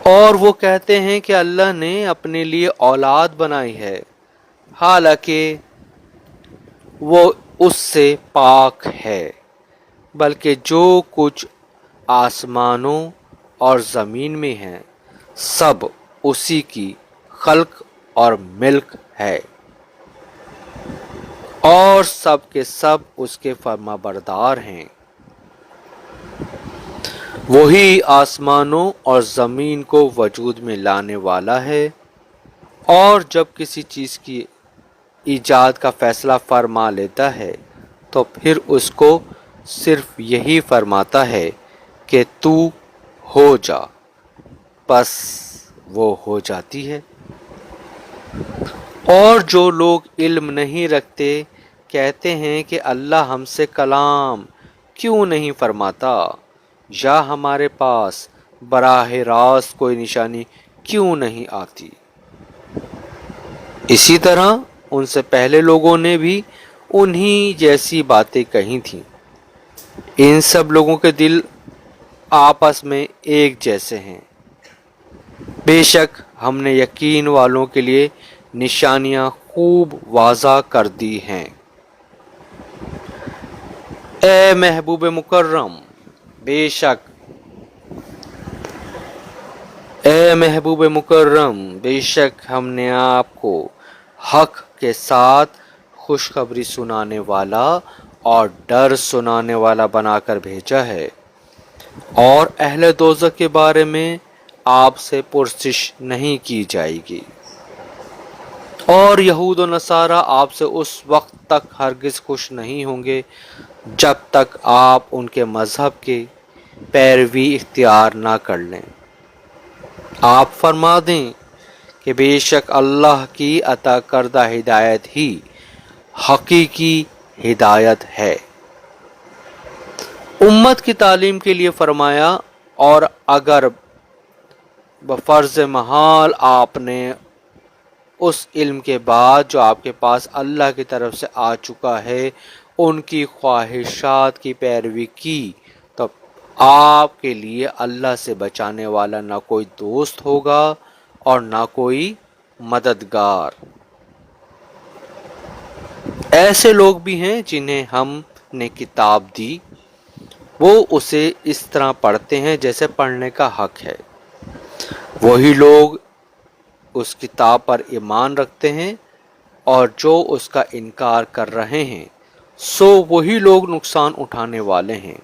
اور وہ کہتے ہیں کہ اللہ نے اپنے لیے اولاد بنائی ہے، حالانکہ وہ اس سے پاک ہے، بلکہ جو کچھ آسمانوں اور زمین میں ہے سب اسی کی خلق اور ملک ہے، اور سب کے سب اس کے فرما بردار ہیں۔ وہی آسمانوں اور زمین کو وجود میں لانے والا ہے، اور جب کسی چیز کی ایجاد کا فیصلہ فرما لیتا ہے تو پھر اس کو صرف یہی فرماتا ہے کہ تو ہو جا، بس وہ ہو جاتی ہے۔ اور جو لوگ علم نہیں رکھتے کہتے ہیں کہ اللہ ہم سے کلام کیوں نہیں فرماتا، یا ہمارے پاس براہ راست کوئی نشانی کیوں نہیں آتی۔ اسی طرح ان سے پہلے لوگوں نے بھی انہی جیسی باتیں کہی تھیں۔ ان سب لوگوں کے دل آپس میں ایک جیسے ہیں۔ بے شک ہم نے یقین والوں کے لیے نشانیاں خوب واضح کر دی ہیں۔ اے محبوب مکرم، بے شک ہم نے آپ کو حق کے ساتھ خوشخبری سنانے والا اور ڈر سنانے والا بنا کر بھیجا ہے، اور اہل دوزخ کے بارے میں آپ سے پرسش نہیں کی جائے گی، اور یہود و نصارہ آپ سے اس وقت تک ہرگز خوش نہیں ہوں گے جب تک آپ ان کے مذہب کی پیروی اختیار نہ کر لیں۔ آپ فرما دیں کہ بے شک اللہ کی عطا کردہ ہدایت ہی حقیقی ہدایت ہے۔ امت کی تعلیم کے لیے فرمایا، اور اگر بفرض محال آپ نے اس علم کے بعد جو آپ کے پاس اللہ کی طرف سے آ چکا ہے ان کی خواہشات کی پیروی کی تو آپ کے لیے اللہ سے بچانے والا نہ کوئی دوست ہوگا اور نہ کوئی مددگار۔ ایسے لوگ بھی ہیں جنہیں ہم نے کتاب دی، وہ اسے اس طرح پڑھتے ہیں جیسے پڑھنے کا حق ہے۔ وہی لوگ اس کتاب پر ایمان رکھتے ہیں، اور جو اس کا انکار کر رہے ہیں سو وہی لوگ نقصان اٹھانے والے ہیں۔